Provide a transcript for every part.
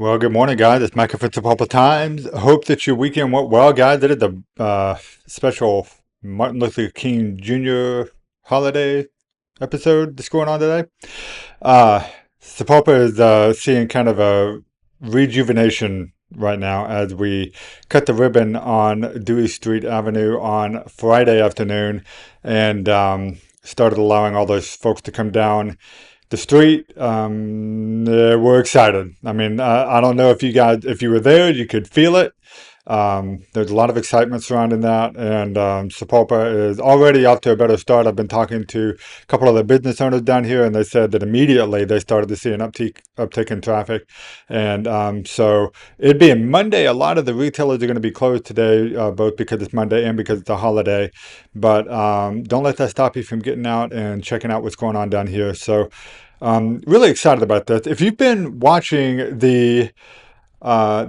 Well, good morning, guys. It's Michael from Sapulpa Times. Hope that your weekend went well, guys. It is the special Martin Luther King Jr. holiday episode that's going on today. Uh, Sapulpa is seeing kind of a rejuvenation right now as we cut the ribbon on Dewey Street Avenue on Friday afternoon and started allowing all those folks to come down the street. Yeah, we're excited. I mean, I don't know if you guys, if you were there, you could feel it. There's a lot of excitement surrounding that, and Sapulpa is already off to a better start. I've been talking to a couple of the business owners down here, and they said that immediately they started to see an uptick in traffic. And so it being Monday, a lot of the retailers are going to be closed today, both because it's Monday and because it's a holiday. But don't let that stop you from getting out and checking out what's going on down here. So really excited about this. If you've been watching the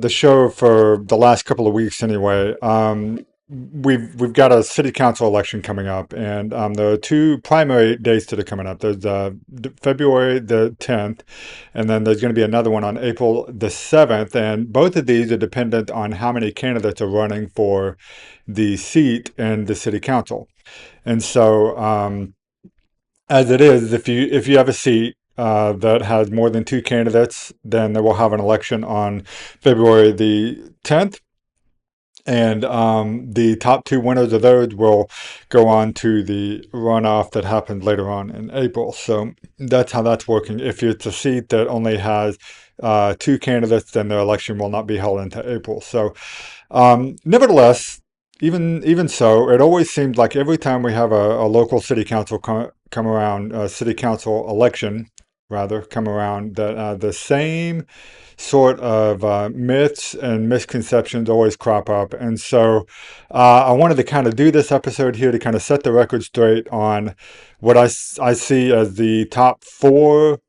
show for the last couple of weeks anyway, we've got a city council election coming up, and there are two primary dates that are coming up. There's February the 10th, and then there's going to be another one on April the 7th, and both of these are dependent on how many candidates are running for the seat in the city council. And so as it is, if you have a seat that has more than two candidates, then they will have an election on February the 10th. And the top two winners of those will go on to the runoff that happens later on in April. So that's how that's working. If it's a seat that only has two candidates, then the election will not be held until April. So, nevertheless, even so, it always seems like every time we have a local city council come around, city council election rather come around, that the same sort of myths and misconceptions always crop up. And so I wanted to kind of do this episode here to kind of set the record straight on what I see as the top four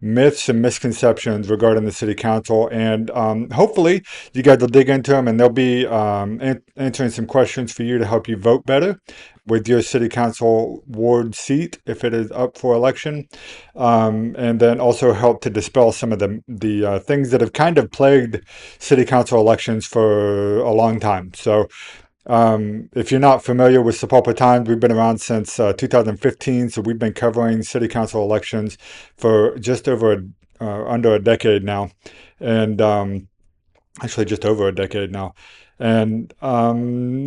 myths and misconceptions regarding the city council. And hopefully you guys will dig into them, and they'll be answering some questions for you to help you vote better with your city council ward seat if it is up for election, and then also help to dispel some of the things that have kind of plagued city council elections for a long time. So if you're not familiar with Sapulpa Times, we've been around since 2015, so we've been covering city council elections for just over under a decade now, and actually just over a decade now. And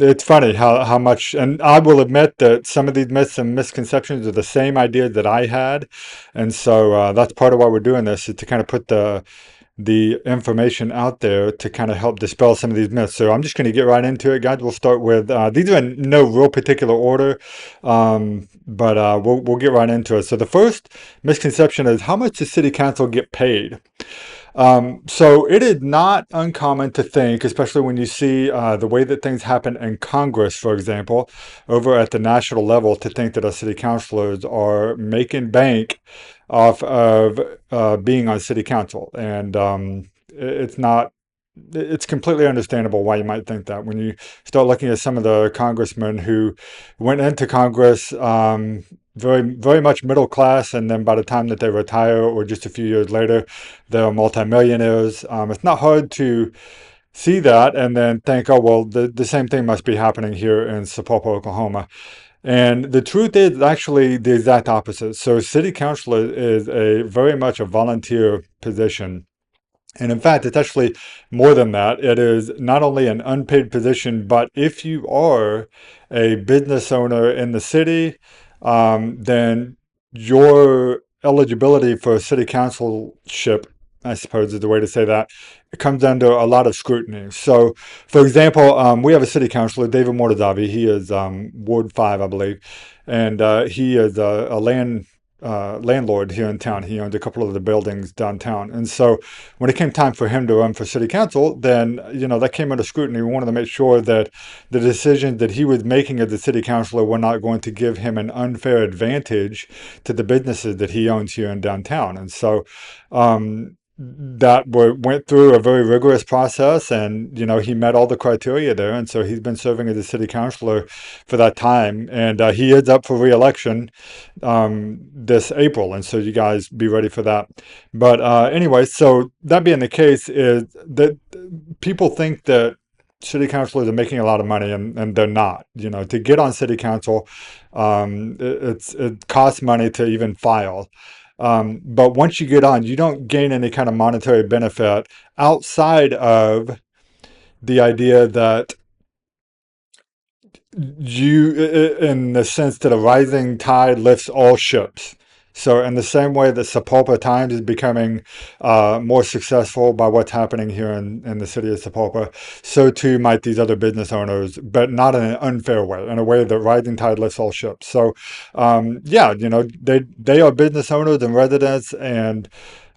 it's funny how much, and I will admit that some of these myths and misconceptions are the same ideas that I had, and so that's part of why we're doing this, is to kind of put the information out there to kind of help dispel some of these myths. So I'm just going to get right into it, guys. We'll start with these are in no real particular order, but we'll get right into it. So the first misconception is, how much does city council get paid? So it is not uncommon to think, especially when you see the way that things happen in Congress, for example, over at the national level, to think that our city councilors are making bank off of being on city council. And it's not, it's completely understandable why you might think that. When you start looking at some of the congressmen who went into Congress, very much middle class, and then by the time that they retire or just a few years later, they're multimillionaires. It's not hard to see that and then think, oh, well, the same thing must be happening here in Sapulpa, Oklahoma. And the truth is actually the exact opposite. So city councilor is a very much a volunteer position. And in fact, it's actually more than that. It is not only an unpaid position, but if you are a business owner in the city, then your eligibility for a city councilship, I suppose is the way to say that, it comes under a lot of scrutiny. So, for example, we have a city councilor, David Mortazavi. He is Ward 5, I believe, and he is a landlord here in town. He owns a couple of the buildings downtown. And so when it came time for him to run for city council, then, that came under scrutiny. We wanted to make sure that the decisions that he was making as a city councilor were not going to give him an unfair advantage to the businesses that he owns here in downtown. And so, that went through a very rigorous process, and he met all the criteria there, and so he's been serving as a city councilor for that time, and he is up for re-election this April, and so you guys be ready for that. But anyway, so that being the case, is that people think that city councilors are making a lot of money, and they're not. To get on city council, it costs money to even file. But once you get on, you don't gain any kind of monetary benefit outside of the idea that in the sense that a rising tide lifts all ships. So, in the same way that Sapulpa Times is becoming more successful by what's happening here in the city of Sapulpa, so too might these other business owners, but not in an unfair way, in a way that rising tide lifts all ships. So, yeah, they are business owners and residents, and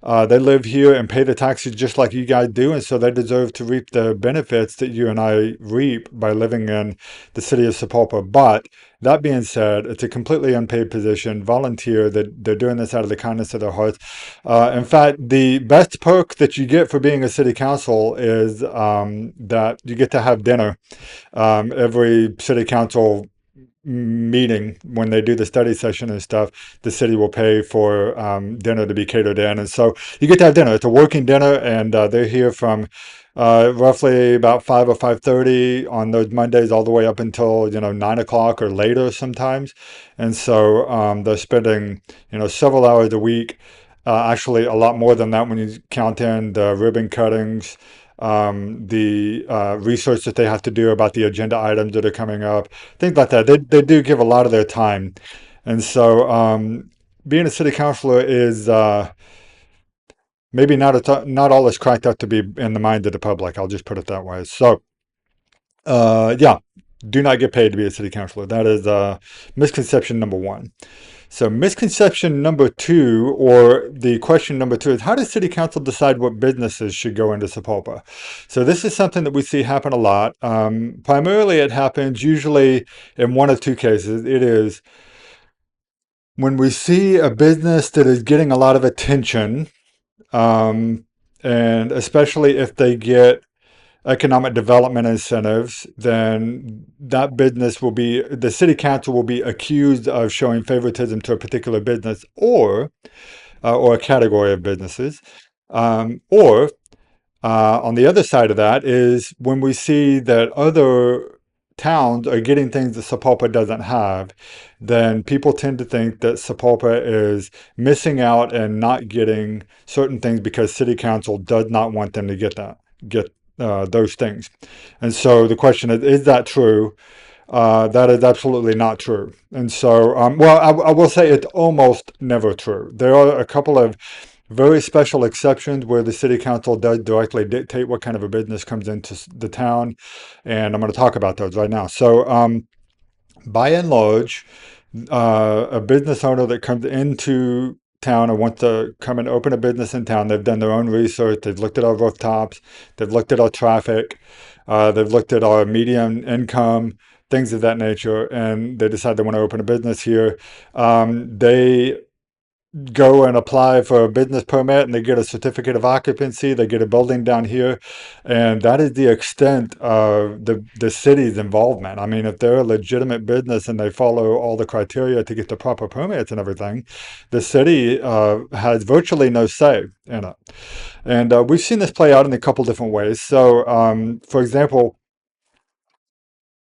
they live here and pay the taxes just like you guys do, and so they deserve to reap the benefits that you and I reap by living in the city of Sapulpa. But that being said, it's a completely unpaid position, volunteer. That they're doing this out of the kindness of their hearts. In fact, the best perk that you get for being a city council is that you get to have dinner every city council meeting. When they do the study session and stuff, the city will pay for dinner to be catered in, and so you get to have dinner. It's a working dinner, and they're here from roughly about 5 or 5:30 on those Mondays, all the way up until 9 o'clock or later sometimes. And so they're spending several hours a week. Actually, a lot more than that when you count in the ribbon cuttings, the research that they have to do about the agenda items that are coming up, things like that. They do give a lot of their time. And so being a city councilor is maybe not all it's cracked up to be in the mind of the public. I'll just put it that way. So, yeah, do not get paid to be a city councilor. That is misconception number one. So misconception number two, or the question number two, is how does city council decide what businesses should go into Sapulpa? So this is something that we see happen a lot. Primarily it happens usually in one of two cases. It is when we see a business that is getting a lot of attention, and especially if they get economic development incentives, then the city council will be accused of showing favoritism to a particular business, or a category of businesses. Or on the other side of that is when we see that other towns are getting things that Sapulpa doesn't have, then people tend to think that Sapulpa is missing out and not getting certain things because city council does not want them to get those things. And so the question is that true? That is absolutely not true. And so, well, I will say it's almost never true. There are a couple of very special exceptions where the city council does directly dictate what kind of a business comes into the town, and I'm going to talk about those right now. So, by and large, a business owner that comes into town and wants to come and open a business in town, they've done their own research. They've looked at our rooftops. They've looked at our traffic. They've looked at our median income, things of that nature, and they decide they want to open a business here. They go and apply for a business permit, and they get a certificate of occupancy. They get a building down here, and that is the extent of the city's involvement. I mean, if they're a legitimate business and they follow all the criteria to get the proper permits and everything, the city has virtually no say in it. And we've seen this play out in a couple different ways. So, for example,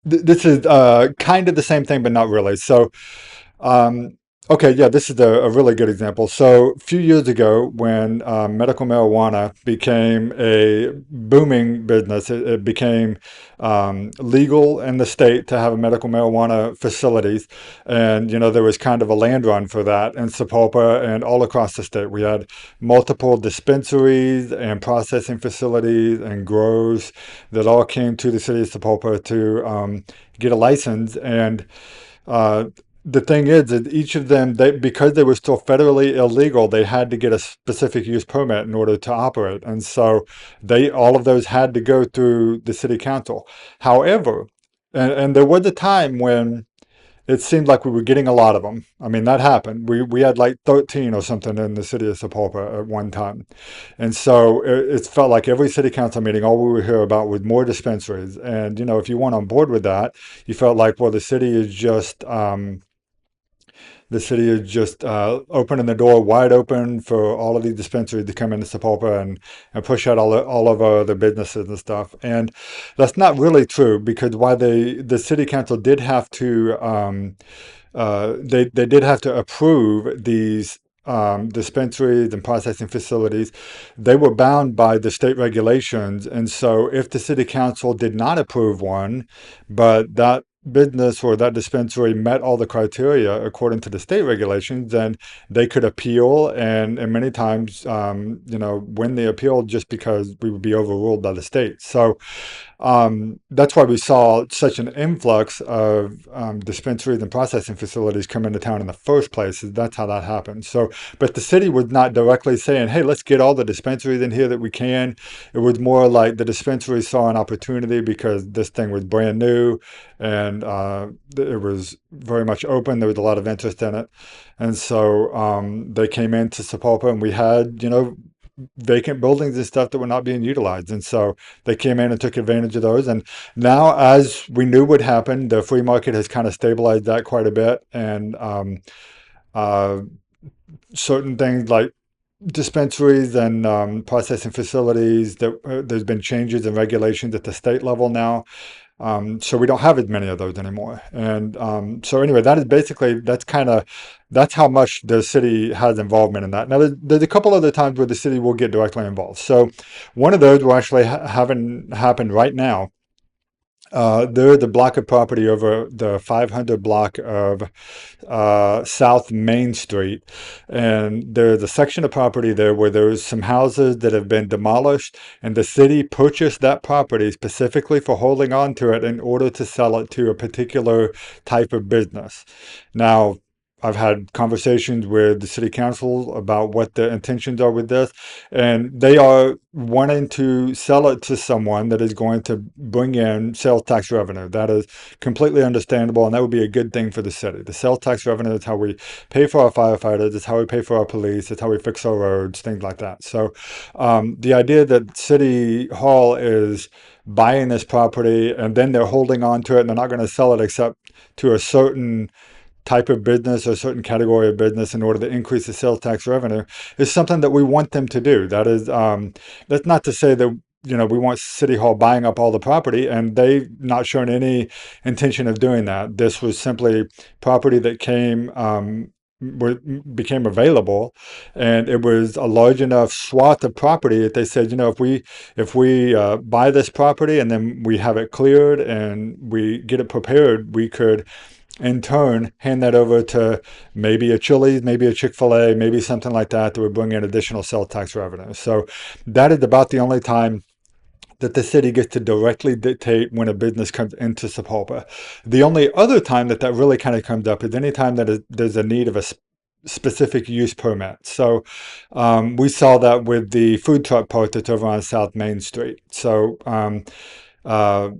this is kind of the same thing, but not really. So, um, okay, yeah, this is a really good example. So, a few years ago, when medical marijuana became a booming business, it became legal in the state to have medical marijuana facilities. And, there was kind of a land run for that in Sapulpa and all across the state. We had multiple dispensaries and processing facilities and grows that all came to the city of Sapulpa to get a license. And uh, the thing is that each of them, because they were still federally illegal, they had to get a specific use permit in order to operate. And so all of those had to go through the city council. However, and there was a time when it seemed like we were getting a lot of them. I mean, that happened. We had like 13 or something in the city of Sapulpa at one time. And so it felt like every city council meeting, all we would hear about was more dispensaries. And, if you weren't on board with that, you felt like, well, the city is just opening the door wide open for all of these dispensaries to come into Sapulpa and push out all of our other businesses and stuff. And that's not really true, because while the city council did have to they did have to approve these dispensaries and processing facilities. They were bound by the state regulations, and so if the city council did not approve one, but that business or that dispensary met all the criteria according to the state regulations, then they could appeal, and many times, win the appeal, just because we would be overruled by the state. So that's why we saw such an influx of dispensaries and processing facilities come into town in the first place. That's how that happened. So, but the city was not directly saying, "Hey, let's get all the dispensaries in here that we can." It was more like the dispensaries saw an opportunity because this thing was brand new, and it was very much open. There was a lot of interest in it, and so they came into Sapulpa, and we had, vacant buildings and stuff that were not being utilized. And so they came in and took advantage of those. And now, as we knew would happen, the free market has kind of stabilized that quite a bit. And uh, certain things like dispensaries and processing facilities, there's been changes in regulations at the state level now. So we don't have as many of those anymore. And so anyway, that's how much the city has involvement in that. Now, there's a couple other times where the city will get directly involved. So one of those we're actually having happen right now. There's a block of property over the 500 block of South Main Street, and there's a section of property there where there's some houses that have been demolished, and the city purchased that property specifically for holding on to it in order to sell it to a particular type of business. Now, I've had conversations with the city council about what the intentions are with this, and they are wanting to sell it to someone that is going to bring in sales tax revenue. That is completely understandable, and that would be a good thing for the city. The sales tax revenue is how we pay for our firefighters, it's how we pay for our police, it's how we fix our roads, things like that. So the idea that City Hall is buying this property and then they're holding on to it and they're not going to sell it except to a certain type of business or a certain category of business in order to increase the sales tax revenue is something that we want them to do. That's not to say that we want City Hall buying up all the property, and they've not shown any intention of doing that. This was simply property that became available, and it was a large enough swath of property that they said, if we buy this property and then we have it cleared and we get it prepared, we could in turn hand that over to maybe a Chili's, maybe a Chick-fil-A, maybe something like that would bring in additional sales tax revenue. So that is about the only time that the city gets to directly dictate when a business comes into Sapulpa. The only other time that really kind of comes up is anytime that there's a need of a specific use permit. So we saw that with the food truck park that's over on South Main Street. So uh,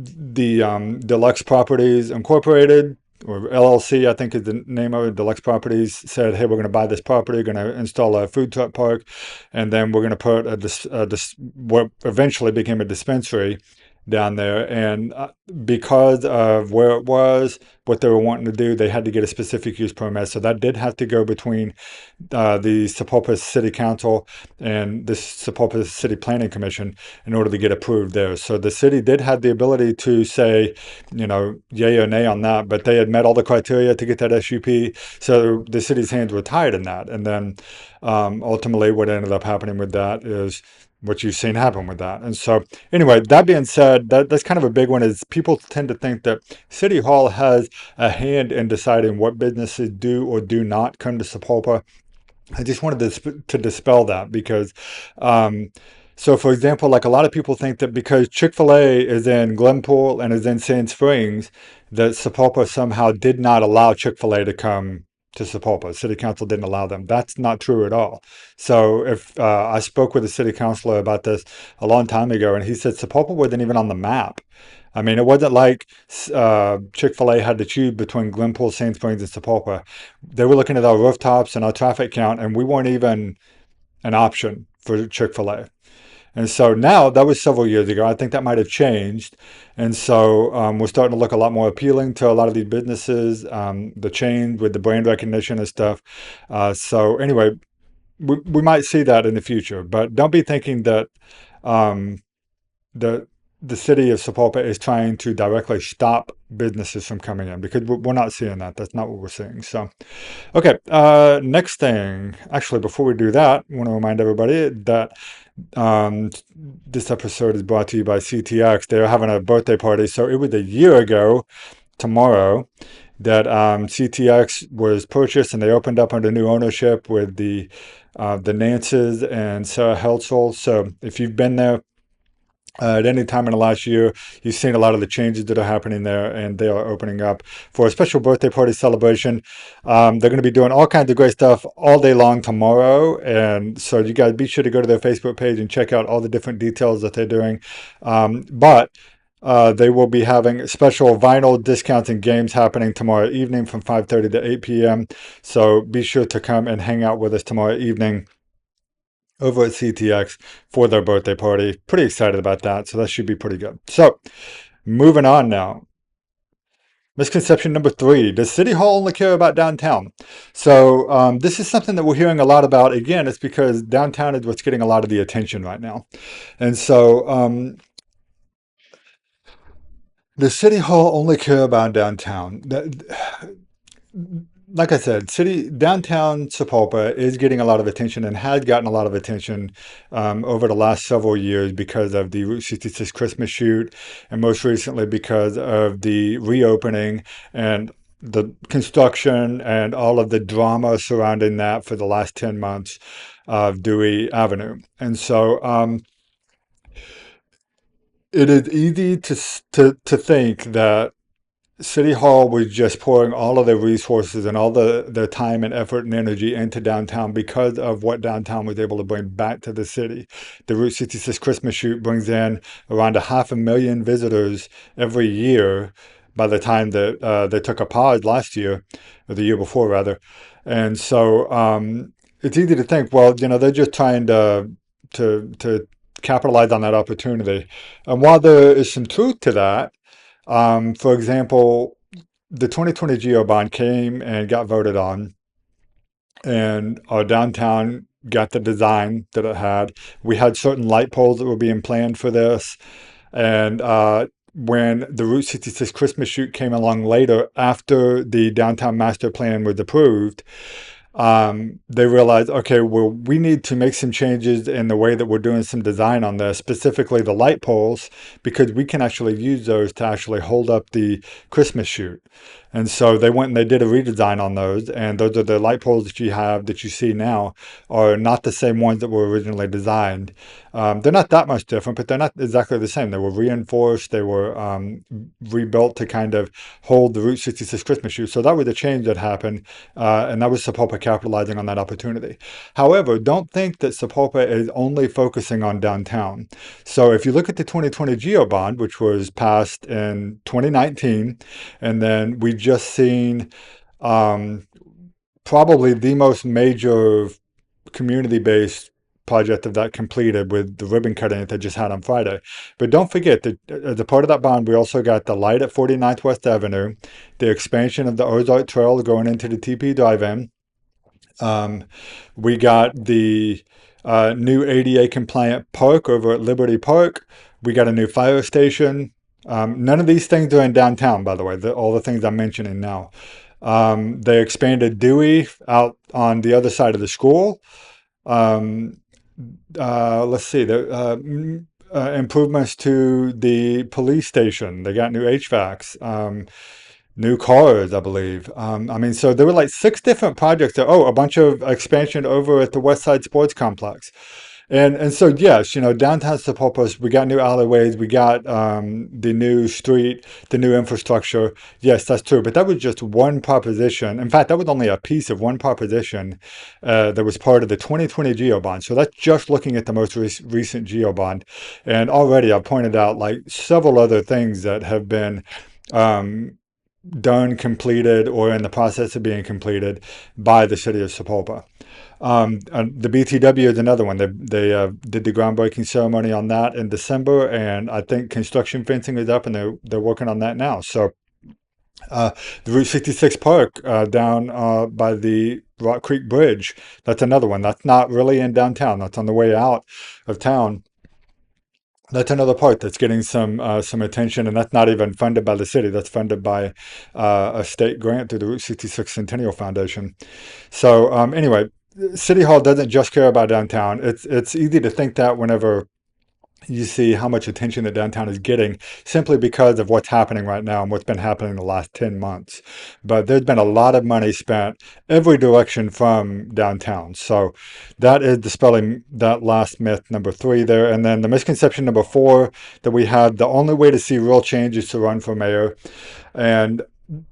the Deluxe Properties Incorporated, or LLC, I think is the name of it. Deluxe Properties said, "Hey, we're going to buy this property, going to install a food truck park, and then we're going to put what eventually became a dispensary down there." And because of where it was, what they were wanting to do, they had to get a specific use permit. So that did have to go between the Sapulpa City Council and the Sapulpa City Planning Commission in order to get approved there. So the city did have the ability to say, yay or nay on that, but they had met all the criteria to get that SUP. So the city's hands were tied in that. And then ultimately what ended up happening with that is what you've seen happen with that. And so anyway, that being said, that's kind of a big one, is people tend to think that City Hall has a hand in deciding what businesses do or do not come to Sapulpa. I just wanted to dispel that, because so for example, like a lot of people think that because Chick-fil-A is in Glenpool and is in Sand Springs, that Sapulpa somehow did not allow Chick-fil-A to come to Sapulpa. City council didn't allow them. That's not true at all. So if I spoke with a city councilor about this a long time ago, and he said Sapulpa wasn't even on the map. I mean, it wasn't like Chick-fil-A had to choose between Glenpool, Sand Springs, and Sapulpa. They were looking at our rooftops and our traffic count, and we weren't even an option for Chick-fil-A. And so now, that was several years ago. I think that might have changed. And so we're starting to look a lot more appealing to a lot of these businesses, the chain with the brand recognition and stuff. So anyway, we might see that in the future, but don't be thinking that um, the the city of Sapulpa is trying to directly stop businesses from coming in, because we're not seeing that. That's not what we're seeing. So, okay, next thing. Actually, before we do that, I want to remind everybody that um, this episode is brought to you by CTX. They're having a birthday party. So it was a year ago tomorrow that CTX was purchased, and they opened up under new ownership with the Nances and Sarah Heltzel. So if you've been there at any time in the last year, you've seen a lot of the changes that are happening there, and they are opening up for a special birthday party celebration. They're going to be doing all kinds of great stuff all day long tomorrow, and so you guys be sure to go to their Facebook page and check out all the different details that they're doing. But they will be having special vinyl discounts and games happening tomorrow evening from 5:30 to 8 p.m. So be sure to come and hang out with us tomorrow evening over at CTX for their birthday party. Pretty excited about that, so that should be pretty good. So, moving on now. Misconception number 3: does City Hall only care about downtown? So, this is something that we're hearing a lot about. Again, it's because downtown is what's getting a lot of the attention right now. And so, does City Hall only care about downtown? Like I said, city downtown Sapulpa is getting a lot of attention and has gotten a lot of attention over the last several years because of the Route 66 Christmas shoot, and most recently because of the reopening and the construction and all of the drama surrounding that for the last 10 months of Dewey Avenue. And so it is easy to think that City Hall was just pouring all of their resources and all their time and effort and energy into downtown because of what downtown was able to bring back to the city. The Route 66 Christmas shoot brings in around 500,000 visitors every year by the time that they took a pause last year, or the year before rather. And so it's easy to think, well, they're just trying to capitalize on that opportunity. And while there is some truth to that, for example, the 2020 Geo bond came and got voted on, and our downtown got the design that it had. We had certain light poles that were being planned for this, and when the Route 66 Christmas shoot came along later, after the downtown master plan was approved, they realized, okay, well, we need to make some changes in the way that we're doing some design on this, specifically the light poles, because we can actually use those to actually hold up the Christmas shoot. And so they went and they did a redesign on those, and those are the light poles that you see now are not the same ones that were originally designed. They're not that much different, but they're not exactly the same. They were reinforced, they were rebuilt to kind of hold the Route 66 Christmas shoot. So that was a change that happened, and that was Sapulpa capitalizing on that opportunity. However, don't think that Sapulpa is only focusing on downtown. So if you look at the 2020 Geo bond, which was passed in 2019, and then we just seen probably the most major community-based project of that completed with the ribbon cutting that they just had on Friday. But don't forget that as a part of that bond, we also got the light at 49th West Avenue, the expansion of the Ozark Trail going into the TP Drive-In. We got the new ADA compliant park over at Liberty Park. We got a new fire station. None of these things are in downtown, by the way, all the things I'm mentioning now. They expanded Dewey out on the other side of the school. Let's see, the improvements to the police station. They got new HVACs, new cars, I believe. So there were like 6 different projects. A bunch of expansion over at the West Side Sports Complex. And so yes, downtown Sapulpa, we got new alleyways, we got the new street, the new infrastructure. Yes, that's true. But that was just one proposition. In fact, that was only a piece of one proposition that was part of the 2020 Geo bond. So that's just looking at the most recent Geo bond. And already I've pointed out like several other things that have been um, done, completed, or in the process of being completed by the city of Sapulpa. The BTW is another one. They did the groundbreaking ceremony on that in December, and I think construction fencing is up, and they're working on that now. So uh, the Route 66 Park down by the Rock Creek Bridge, that's another one. That's not really in downtown. That's on the way out of town. That's another part that's getting some attention, and that's not even funded by the city. That's funded by a state grant through the Route 66 Centennial Foundation. So anyway, City Hall doesn't just care about downtown. It's easy to think that whenever you see how much attention the downtown is getting simply because of what's happening right now and what's been happening the last 10 months. But there's been a lot of money spent every direction from downtown. So that is dispelling that last myth, number three there. And then the misconception number four that we had, the only way to see real change is to run for mayor. And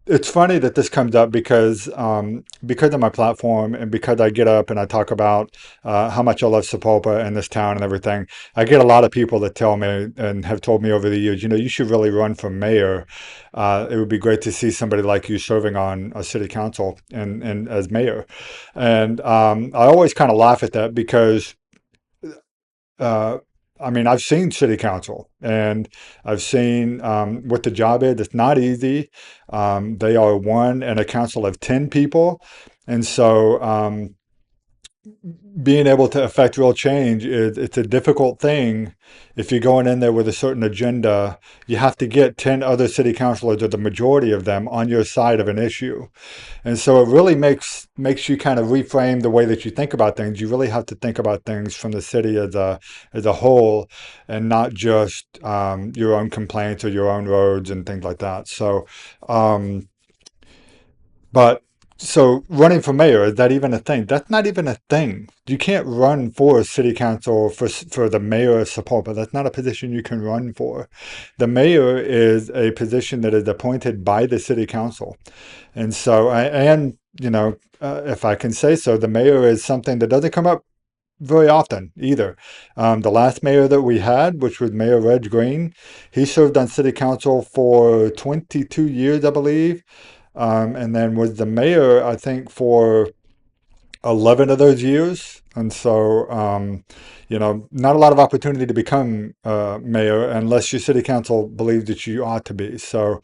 it's funny that this comes up because of my platform and because I get up and I talk about how much I love Sapulpa and this town and everything. I get a lot of people that tell me and have told me over the years, you should really run for mayor. It would be great to see somebody like you serving on a city council and as mayor. And I always kind of laugh at that because uh, I mean, I've seen city council and I've seen what the job is. It's not easy. They are one and a council of 10 people. And so being able to affect real change it's a difficult thing. If you're going in there with a certain agenda, you have to get 10 other city councilors or the majority of them on your side of an issue. And so it really makes you kind of reframe the way that you think about things. You really have to think about things from the city as a whole, and not just your own complaints or your own roads and things like that. Um, but so running for mayor, is that even a thing? That's not even a thing. You can't run for city council for the mayor of Sapulpa. That's not a position you can run for. The mayor is a position that is appointed by the city council. And so, if I can say so, the mayor is something that doesn't come up very often either. The last mayor that we had, which was Mayor Reg Green, he served on city council for 22 years, I believe, and then was the mayor, I think, for 11 of those years. And so, not a lot of opportunity to become mayor unless your city council believes that you ought to be. So,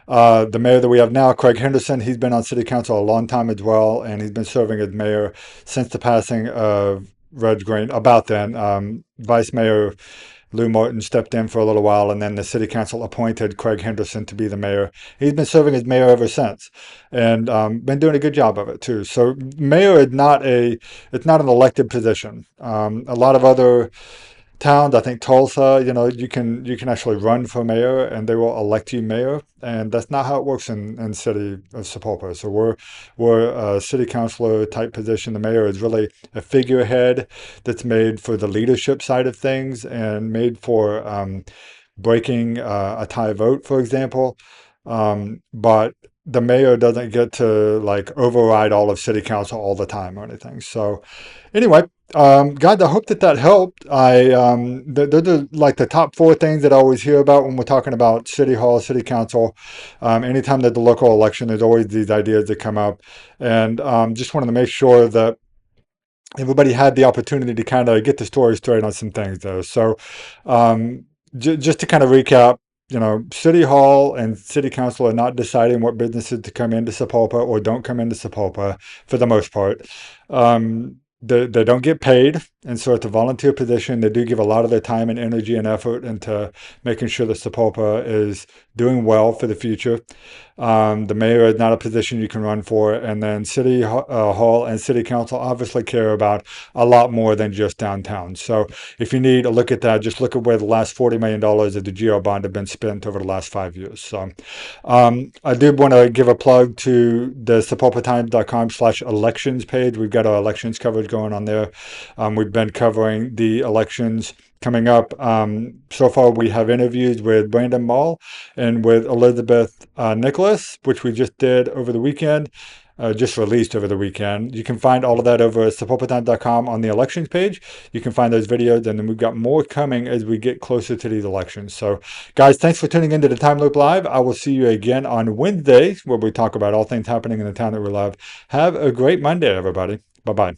the mayor that we have now, Craig Henderson, he's been on city council a long time as well, and he's been serving as mayor since the passing of Reg Green. About then, Vice Mayor Lou Martin stepped in for a little while, and then the city council appointed Craig Henderson to be the mayor. He's been serving as mayor ever since, and been doing a good job of it too. So mayor is it's not an elected position. A lot of other towns, I think Tulsa, you can actually run for mayor and they will elect you mayor, and that's not how it works in city of Sapulpa. So we're a city councilor type position. The mayor is really a figurehead that's made for the leadership side of things and made for breaking a tie vote, for example. But the mayor doesn't get to like override all of city council all the time or anything. So anyway, guys, I hope that helped. Those are like the top four things that I always hear about when we're talking about city hall, city council. Anytime there's a local election, there's always these ideas that come up, and just wanted to make sure that everybody had the opportunity to kind of get the story straight on some things there. So, just to kind of recap, City Hall and City Council are not deciding what businesses to come into Sapulpa or don't come into Sapulpa for the most part. They don't get paid, and so it's a volunteer position. They do give a lot of their time and energy and effort into making sure that Sapulpa is doing well for the future. The mayor is not a position you can run for. And then City Hall and City Council obviously care about a lot more than just downtown. So if you need a look at that, just look at where the last $40 million of the GO bond have been spent over the last 5 years. So I did want to give a plug to the sapulpatimes.com/elections page. We've got our elections coverage going on there. We've been covering the elections coming up. So far, we have interviews with Brandon Mall and with Elizabeth Nicholas, which we just did over the weekend. Just released over the weekend. You can find all of that over at sapulpatimes.com on the elections page. You can find those videos, and then we've got more coming as we get closer to these elections. So, guys, thanks for tuning into the Time Loop Live. I will see you again on Wednesday, where we talk about all things happening in the town that we love. Have a great Monday, everybody. Bye bye.